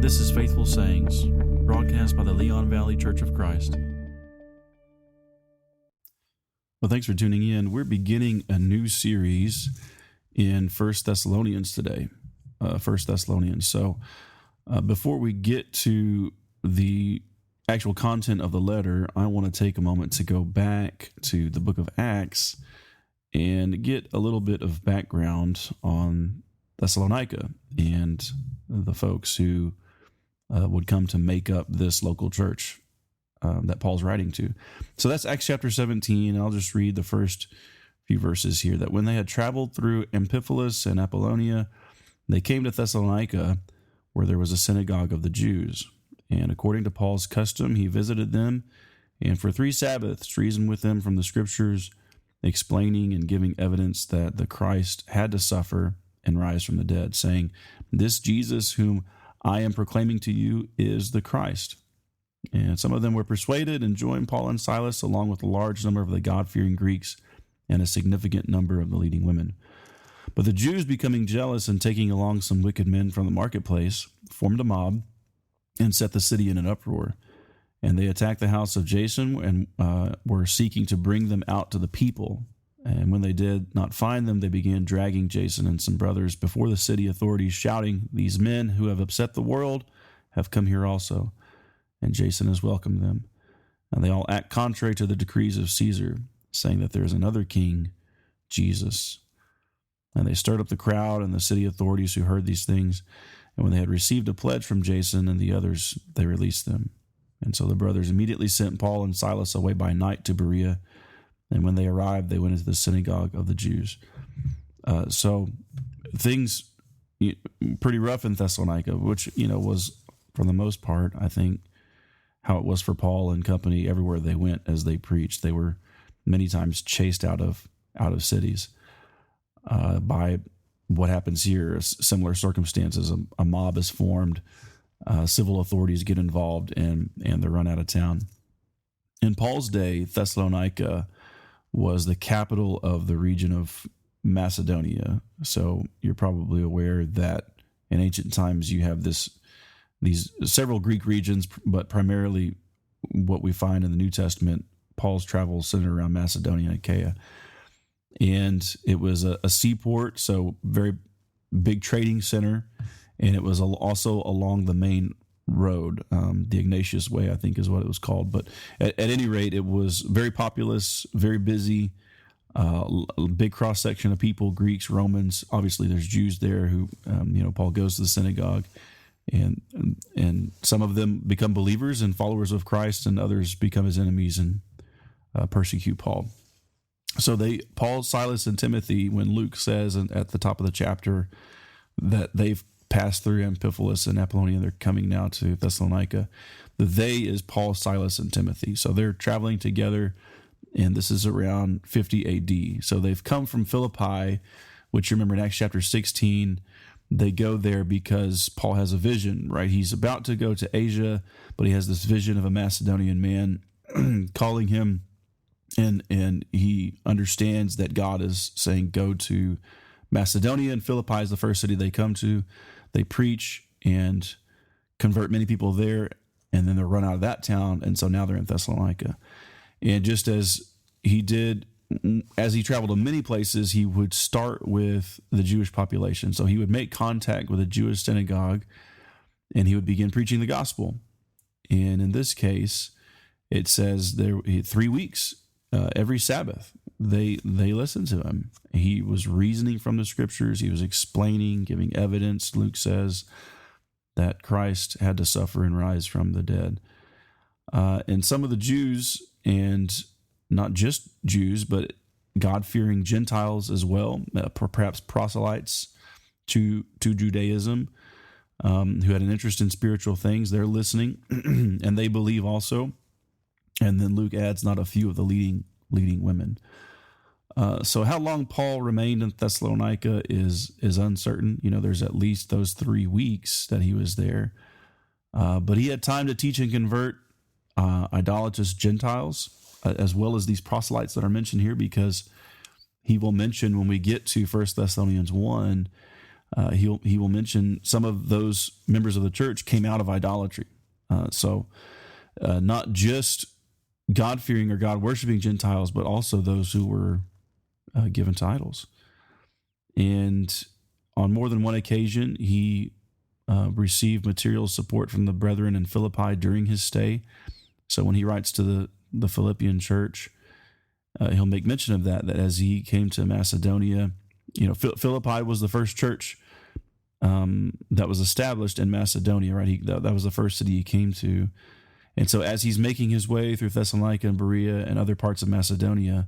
This is Faithful Sayings, broadcast by the Leon Valley Church of Christ. Well, thanks for tuning in. We're beginning a new series in 1 Thessalonians today. 1 Thessalonians. So before we get to the actual content of the letter, I want to take a moment to go back to the book of Acts and get a little bit of background on Thessalonica and the folks who would come to make up this local church that Paul's writing to. So that's Acts chapter 17. I'll just read the first few verses here. That when they had traveled through Amphipolis and Apollonia, they came to Thessalonica, where there was a synagogue of the Jews. And according to Paul's custom, he visited them, and for 3 Sabbaths reasoned with them from the Scriptures, explaining and giving evidence that the Christ had to suffer and rise from the dead, saying, "This Jesus whom I am proclaiming to you is the Christ." And some of them were persuaded and joined Paul and Silas, along with a large number of the God-fearing Greeks and a significant number of the leading women. But the Jews, becoming jealous and taking along some wicked men from the marketplace, formed a mob and set the city in an uproar. And they attacked the house of Jason and were seeking to bring them out to the people. And when they did not find them, they began dragging Jason and some brothers before the city authorities, shouting, "These men who have upset the world have come here also." And Jason has welcomed them. And they all act contrary to the decrees of Caesar, saying that there is another king, Jesus. And they stirred up the crowd and the city authorities who heard these things. And when they had received a pledge from Jason and the others, they released them. And so the brothers immediately sent Paul and Silas away by night to Berea. And when they arrived, they went into the synagogue of the Jews. So things pretty rough in Thessalonica, which, was for the most part, I think, how it was for Paul and company everywhere they went as they preached. They were many times chased out of cities by what happens here. Similar circumstances. A mob is formed, civil authorities get involved, and they're run out of town. In Paul's day, Thessalonica was the capital of the region of Macedonia. So you're probably aware that in ancient times you have these several Greek regions, but primarily what we find in the New Testament, Paul's travels centered around Macedonia and Achaia. And it was a seaport, so very big trading center, and it was also along the main road, the Ignatius Way, I think is what it was called. But at any rate, it was very populous, very busy, a big cross section of people, Greeks, Romans. Obviously, there's Jews there who, Paul goes to the synagogue, and some of them become believers and followers of Christ, and others become his enemies and persecute Paul. So Paul, Silas, and Timothy, when Luke says at the top of the chapter that they've passed through Amphipolis and Apollonia, they're coming now to Thessalonica. The they is Paul, Silas, and Timothy. So they're traveling together, and this is around 50 AD. So they've come from Philippi, which you remember in Acts chapter 16, they go there because Paul has a vision, right? He's about to go to Asia, but he has this vision of a Macedonian man calling him, and he understands that God is saying, go to Macedonia, and Philippi is the first city they come to. They preach and convert many people there, and then they're run out of that town, and so now they're in Thessalonica. And just as he did, as he traveled to many places, he would start with the Jewish population. So he would make contact with a Jewish synagogue, and he would begin preaching the gospel. And in this case, it says there 3 weeks, every Sabbath, they listened to him. He was reasoning from the Scriptures. He was explaining, giving evidence. Luke says that Christ had to suffer and rise from the dead. And some of the Jews, and not just Jews, but God-fearing Gentiles as well, perhaps proselytes to Judaism, who had an interest in spiritual things, they're listening, and they believe also. And then Luke adds not a few of the leading women. So how long Paul remained in Thessalonica is uncertain. There's at least those 3 weeks that he was there. But he had time to teach and convert idolatrous Gentiles, as well as these proselytes that are mentioned here, because he will mention when we get to 1 Thessalonians 1, He will mention some of those members of the church came out of idolatry. So not just God-fearing or God-worshiping Gentiles, but also those who were given to idols. And on more than one occasion, he received material support from the brethren in Philippi during his stay. So when he writes to the Philippian church, he'll make mention of that as he came to Macedonia. Philippi was the first church that was established in Macedonia, right? That was the first city he came to. And so as he's making his way through Thessalonica and Berea and other parts of Macedonia,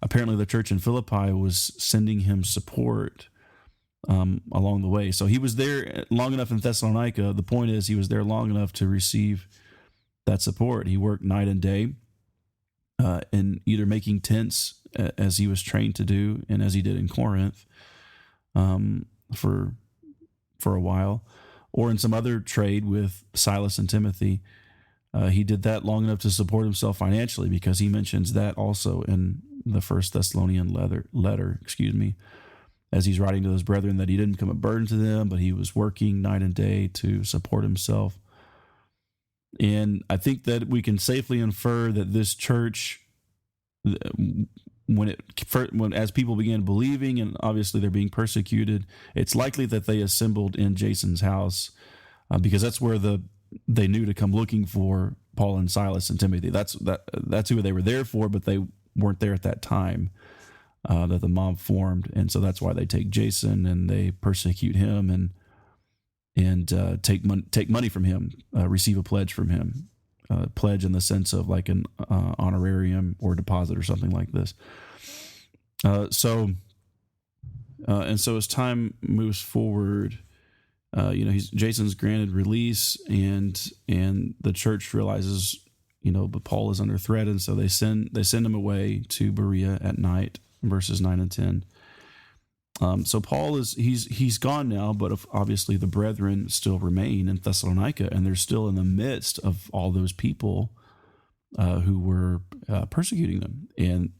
apparently the church in Philippi was sending him support along the way. So he was there long enough in Thessalonica. The point is, he was there long enough to receive that support. He worked night and day in either making tents, as he was trained to do, and as he did in Corinth for a while, or in some other trade with Silas and Timothy. He did that long enough to support himself financially, because he mentions that also in the First Thessalonian letter, as he's writing to those brethren, that he didn't become a burden to them, but he was working night and day to support himself. And I think that we can safely infer that this church, as people began believing, and obviously they're being persecuted, it's likely that they assembled in Jason's house, because that's where they knew to come looking for Paul and Silas and Timothy. That's who they were there for, but they weren't there at that time that the mob formed, and so that's why they take Jason and they persecute him and take money from him, receive a pledge from him, pledge in the sense of like an honorarium or deposit or something like this. So as time moves forward, Jason's granted release, and the church realizes, but Paul is under threat, and so they send him away to Berea at night, verses 9 and 10. So Paul he's gone now, but obviously the brethren still remain in Thessalonica, and they're still in the midst of all those people who were persecuting them. And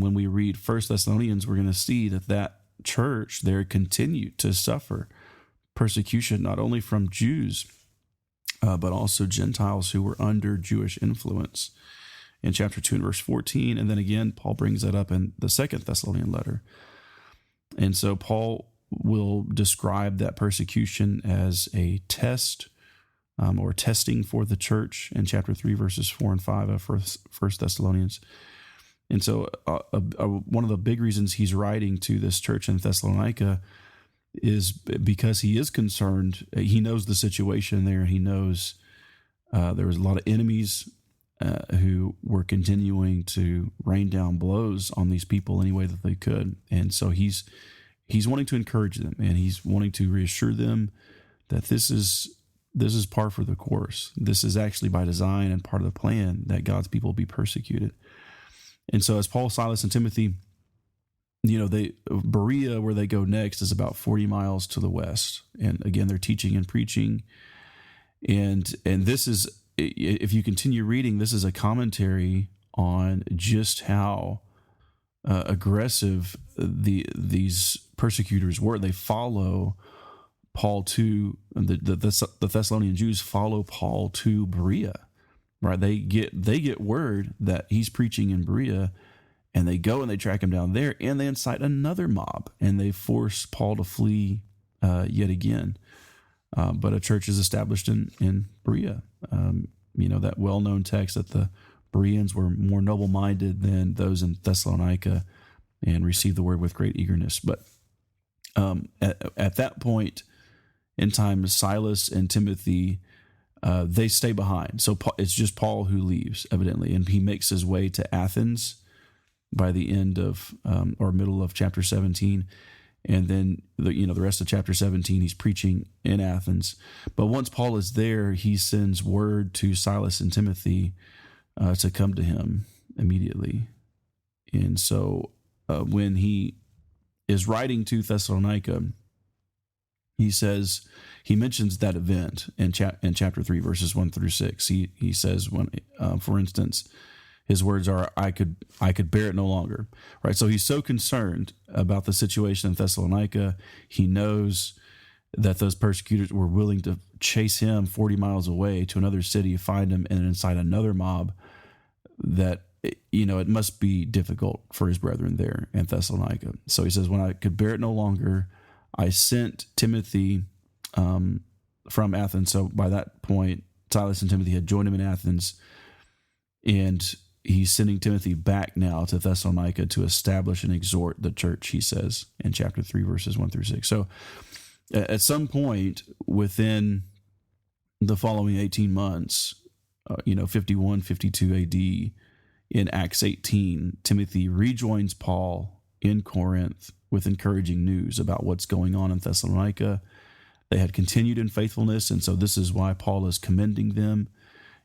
when we read First Thessalonians, we're going to see that church there continued to suffer persecution, not only from Jews, but also Gentiles who were under Jewish influence, in chapter 2 and verse 14. And then again, Paul brings that up in the Second Thessalonian letter. And so Paul will describe that persecution as a test or testing for the church in chapter 3, verses 4 and 5 of First Thessalonians. And so one of the big reasons he's writing to this church in Thessalonica is because he is concerned. He knows the situation there. He knows there was a lot of enemies who were continuing to rain down blows on these people any way that they could. And so he's wanting to encourage them, and he's wanting to reassure them that this is par for the course. This is actually by design and part of the plan that God's people be persecuted. And so as Paul, Silas, and Timothy, Berea, where they go next, is about 40 miles to the west. And again, they're teaching and preaching. And this is, if you continue reading, this is a commentary on just how aggressive these persecutors were. They follow Paul to the Thessalonian Jews follow Paul to Berea, right? They get word that he's preaching in Berea, and they go and they track him down there, and they incite another mob, and they force Paul to flee yet again. But a church is established in Berea. That well-known text that the Bereans were more noble-minded than those in Thessalonica and received the word with great eagerness. But at that point in time, Silas and Timothy, they stay behind. So it's just Paul who leaves, evidently, and he makes his way to Athens by the end of or middle of chapter 17. And then the rest of chapter 17, he's preaching in Athens. But once Paul is there, he sends word to Silas and Timothy to come to him immediately. And so when he is writing to Thessalonica, he mentions that event in chapter 3, verses 1 through 6. He says, when, for instance, His words are, I could bear it no longer. Right. So he's so concerned about the situation in Thessalonica. He knows that those persecutors were willing to chase him 40 miles away to another city, find him, and incite another mob, that, it must be difficult for his brethren there in Thessalonica. So he says, when I could bear it no longer, I sent Timothy from Athens. So by that point, Silas and Timothy had joined him in Athens, and he's sending Timothy back now to Thessalonica to establish and exhort the church, he says in chapter 3, verses 1 through 6. So at some point within the following 18 months, 51, 52 AD, in Acts 18, Timothy rejoins Paul in Corinth with encouraging news about what's going on in Thessalonica. They had continued in faithfulness, and so this is why Paul is commending them,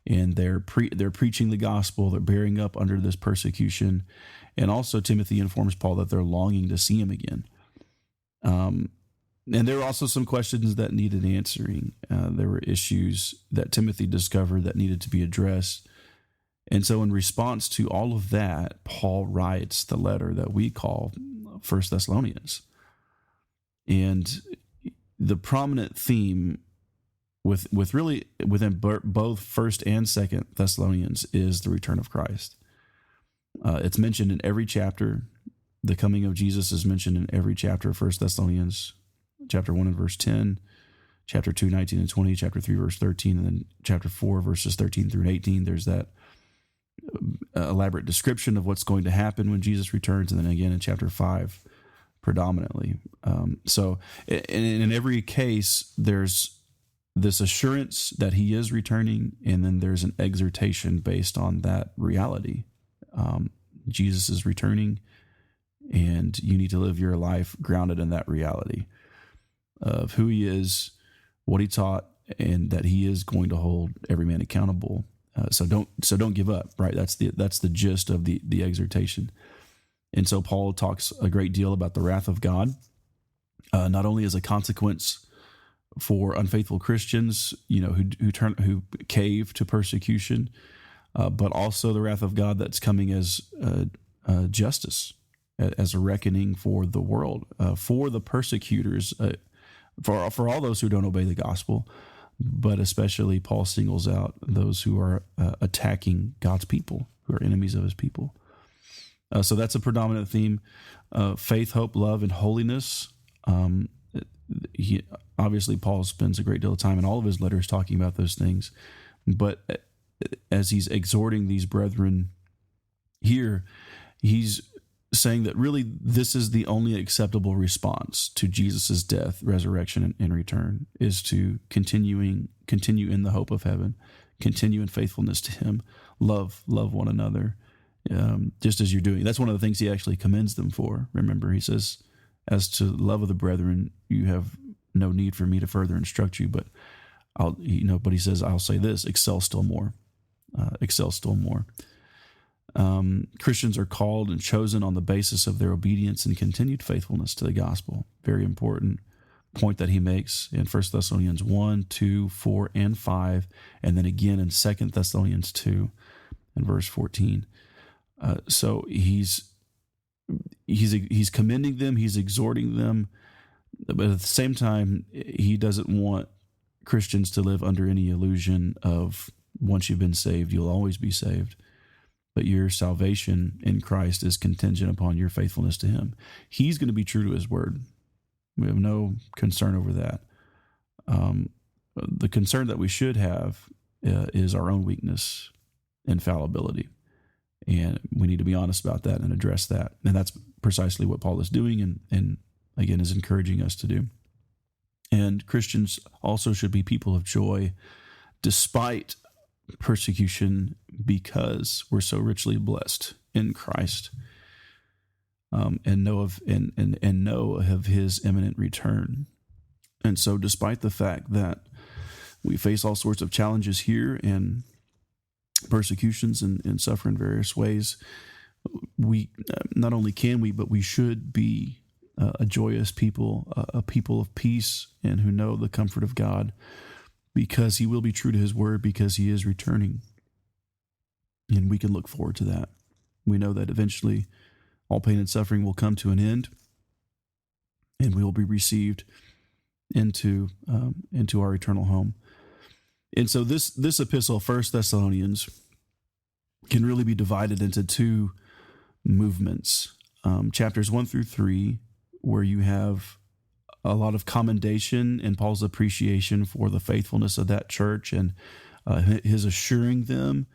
and they're preaching the gospel, they're bearing up under this persecution, and also Timothy informs Paul that they're longing to see him again. And there were also some questions that needed answering. There were issues that Timothy discovered that needed to be addressed. And so in response to all of that, Paul writes the letter that we call 1 Thessalonians. And the prominent theme with really within both 1st and 2nd Thessalonians is the return of Christ. It's mentioned in every chapter. The coming of Jesus is mentioned in every chapter of 1 Thessalonians, chapter 1 and verse 10, chapter 2, 19 and 20, chapter 3, verse 13, and then chapter 4, verses 13 through 18. There's that elaborate description of what's going to happen when Jesus returns, and then again in chapter 5 predominantly. So in every case, there's this assurance that he is returning, and then there's an exhortation based on that reality. Jesus is returning, and you need to live your life grounded in that reality of who he is, what he taught, and that he is going to hold every man accountable. So don't give up, right? That's the gist of the exhortation. And so Paul talks a great deal about the wrath of God, not only as a consequence for unfaithful Christians, who cave to persecution, but also the wrath of God that's coming as justice, as a reckoning for the world, for the persecutors, for all those who don't obey the gospel. But especially Paul singles out those who are attacking God's people, who are enemies of his people. So that's a predominant theme: faith, hope, love, and holiness. Obviously, Paul spends a great deal of time in all of his letters talking about those things. But as he's exhorting these brethren here, he's saying that really this is the only acceptable response to Jesus' death, resurrection, and return, is to continue in the hope of heaven, continue in faithfulness to him, love one another, just as you're doing. That's one of the things he actually commends them for. Remember, he says, as to love of the brethren, you have no need for me to further instruct you, but but he says, I'll say this: excel still more. Excel still more. Christians are called and chosen on the basis of their obedience and continued faithfulness to the gospel. Very important point that he makes in 1 Thessalonians 1, 2, 4, and 5, and then again in 2 Thessalonians 2 and verse 14. So he's commending them, he's exhorting them, but at the same time, he doesn't want Christians to live under any illusion of once you've been saved, you'll always be saved. But your salvation in Christ is contingent upon your faithfulness to him. He's going to be true to his word. We have no concern over that. The concern that we should have is our own weakness and fallibility. And we need to be honest about that and address that. And that's precisely what Paul is doing and again, is encouraging us to do. And Christians also should be people of joy despite persecution, because we're so richly blessed in Christ, and know of his imminent return. And so despite the fact that we face all sorts of challenges here and persecutions and suffer in various ways, we not only can we, but we should be a joyous people, a people of peace, and who know the comfort of God, because he will be true to his word, because he is returning. And we can look forward to that. We know that eventually all pain and suffering will come to an end, and we will be received into our eternal home. And so this epistle, 1 Thessalonians, can really be divided into two movements. Chapters 1 through 3, where you have a lot of commendation and Paul's appreciation for the faithfulness of that church and his assuring them,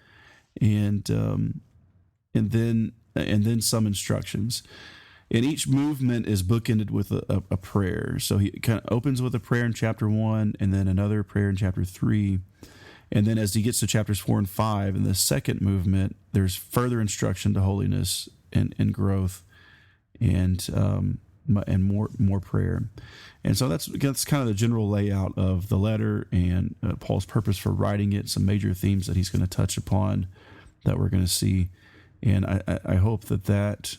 and then some instructions. And each movement is bookended with a prayer. So he kind of opens with a prayer in chapter 1, and then another prayer in chapter 3. And then as he gets to chapters 4 and 5, in the second movement, there's further instruction to holiness and growth, and more prayer. And so that's kind of the general layout of the letter and Paul's purpose for writing it, some major themes that he's going to touch upon that we're going to see. And I hope that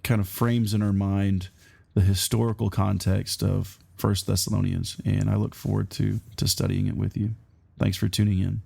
kind of frames in our mind the historical context of 1 Thessalonians. And I look forward to studying it with you. Thanks for tuning in.